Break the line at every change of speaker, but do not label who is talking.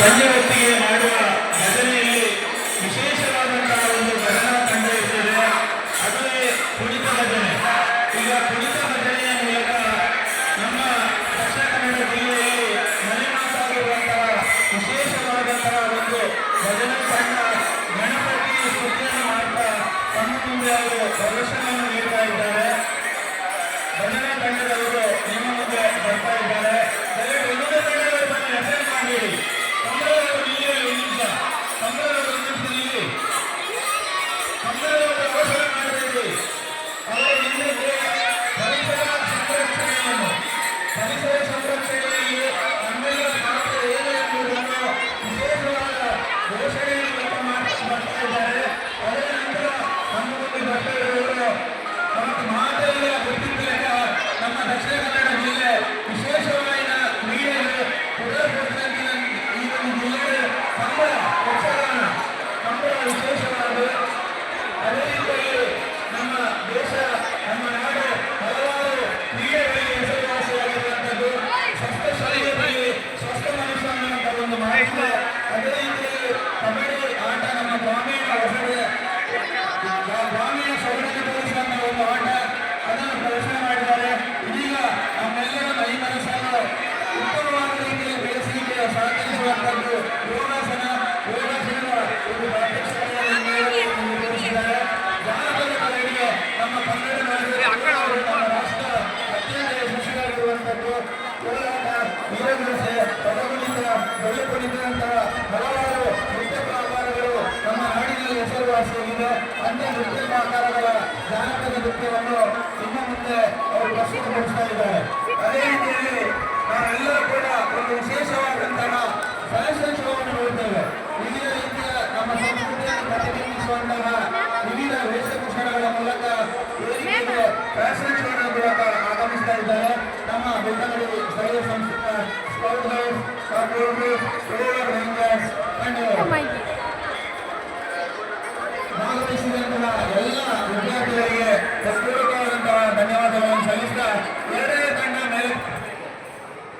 ಸಂಜೆ ಹೊತ್ತಿಗೆ ಮಾಡುವ ಭಜನೆಯಲ್ಲಿ ವಿಶೇಷವಾದಂತಹ ಒಂದು ಭಜನಾ ತಂಡ ಇರ್ತದೆ. ಅದುವೇ ಕುಣಿತ ಭಜನೆ. ಈಗ ಕುಣಿತ ಭಜನೆಯ ಮೂಲಕ ನಮ್ಮ ದಕ್ಷಿಣ ಕನ್ನಡ ಜಿಲ್ಲೆಯಲ್ಲಿ ಮನೆಮಾತಾಗಿರುವಂತಹ ವಿಶೇಷವಾದಂತಹ ಒಂದು ಭಜನಾ ತಂಡ ಗಣಪತಿ ಸ್ತುತಿಯನ್ನು ಮಾಡ್ತಾ ತಮ್ಮ ಮುಂದೆ ಅವರು ಪ್ರದರ್ಶನವನ್ನು ನೀಡ್ತಾ ಇದ್ದಾರೆ. ಭಜನಾ ತಂಡದವರು ನಿಮ್ಮ ಮುಂದೆ ಬರ್ತಾ ಇದ್ದಾರೆ. ದಯವಿಟ್ಟು ಇನ್ನೊಂದು ತಂಡದವರು ಬಂದು ಹೆಸರು ಮಾಡಬೇಡಿ. ಸಂಬಳದವರು ನಿಲ್ಲಿ ಒಂದು ನಿಮಿಷ, ಸಂಬಳದವರು ಒಂದು ನಿಮಿಷ ನಿಲ್ಲಿ. ಸಂಬಳದವರು ಅವಸರ ಮಾಡಬೇಡಿ. ಅವರ ಹಿಂದೆ ಪರಿಸರ ಸಂರಕ್ಷಣೆಯನ್ನು, ಪರಿಸರ ಸಂರಕ್ಷಣೆಯಲ್ಲಿ ನಮ್ಮೆಲ್ಲರ ಪಾತ್ರ ಏನು ಎಂಬುದನ್ನು ವಿಶೇಷವಾದ ಘೋಷಣೆಯನ್ನು ಮಾಡ್ತಾ ಇದ್ದಾರೆ. ಅದರ ನಂತರ ನಮ್ಮ ಮುಂದೆ ಬರ್ತಾ ಇರುವವರು ನಮಗೆ ಮಾತೆಲ್ಲ ಗೊತ್ತಿದ್ದಾಗ ನಮ್ಮ ದಕ್ಷಿಣ ಕನ್ನಡ ಜಿಲ್ಲೆ ವಿಶೇಷವಾದ ಕ್ರೀಡೆಗಳು ಪುನರ್ಪಡಿಸಿದ ಈ ಒಂದು ಜಿಲ್ಲೆಗೆ ಕಂಬಳ ಯಕ್ಷಗಾನ ಕಂಬಳ ವಿಶೇಷವಾದ. ಅದೇ ರೀತಿಯಲ್ಲಿ ನಮ್ಮ ದೇಶ ನಮ್ಮ ನಾಡು ಹಲವಾರು ಕ್ರೀಡೆಗಳಿಗೆ ಹೆಸರುವಾಸಿಯಾಗಿರುವಂಥದ್ದು. ಸ್ವಸ್ಥ ಶರೀರದಲ್ಲಿ ಸ್ವಸ್ಥ ಮನುಷ್ಯ ಅನ್ನುವಂಥ ಒಂದು ಮಾಹಿತಿ. ಅದೇ ರೀತಿಯಲ್ಲಿ ಕಬಡ್ಡಿ ಆಟ ನಮ್ಮ ಗ್ರಾಮೀಣ ಸೊಗಡನ್ನು ತೋರಿಸುವಂಥ ಒಂದು ಆಟ, ಅದನ್ನು ಪ್ರದರ್ಶನ ಮಾಡಿದ್ದಾರೆ. ಇದೀಗ ನಮ್ಮೆಲ್ಲರ ಮೈ ಮನಸ್ಸನ್ನು ಉತ್ತಮವಾದ ರೀತಿಯಲ್ಲಿ ಬೆಳೆಸಲಿಕ್ಕೆ ಸಹಕರಿಸುವಂಥದ್ದು ಯೋಗಾಸನದ ಒಂದು ಪ್ರಾತ್ಯಕ್ಷಿಕೆಯನ್ನು ತೋರಿಸಿದ್ದಾರೆ. ಜಾನಪದ ಕಲೆಗೆ ನಮ್ಮ ಕನ್ನಡ ನಾಡು ನಮ್ಮ ರಾಷ್ಟ್ರ ಅತ್ಯಂತ ಯಶಸ್ವಿಯಾಗಿರುವಂಥದ್ದು ಕೋಲಾಟ, ವೀರಗಾಸೆ, ಪದಗುಣಿತ, ಡೊಳ್ಳು ಕುಣಿತದಂತಹ ಹಲವಾರು ನೃತ್ಯ ಪ್ರಕಾರಗಳು ನಮ್ಮ ನಾಡಿನಲ್ಲಿ ಹೆಸರುವಾಸಿಯಾಗಿದೆ. अन्य नृत्य प्रकार ಜಾನಪದ ನೃತ್ಯವನ್ನು ನಿಮ್ಮ ಮುಂದೆ ಅವರು ಪ್ರಸ್ತುತಪಡಿಸ್ತಾ ಇದ್ದಾರೆ. ಅದೇ ರೀತಿಯಲ್ಲಿ ನಾವೆಲ್ಲರೂ ಕೂಡ ಒಂದು ವಿಶೇಷವಾದಂತಹ ಫ್ಯಾಷನ್ ಶೋವನ್ನು ನೋಡ್ತೇವೆ. ವಿವಿಧ ರೀತಿಯ ನಮ್ಮ ಸಂಸ್ಕೃತಿಯನ್ನು ಪ್ರತಿಬಿಂಬಿಸುವಂತಹ ವಿವಿಧ ವೇಷಭೂಷಣಗಳ ಮೂಲಕ ವೇದಿಕೆಗೆ ಫ್ಯಾಷನ್ ಶೋನ ಮೂಲಕ ಆಗಮಿಸ್ತಾ ಇದ್ದಾರೆ. ನಮ್ಮ ಬೆಳ್ತಂಗಡಿ ಸ್ಥಳೀಯ ಸಂಸ್ಥೆ ಸ್ಕೌಟ್ ಗೈಡ್ಸ್,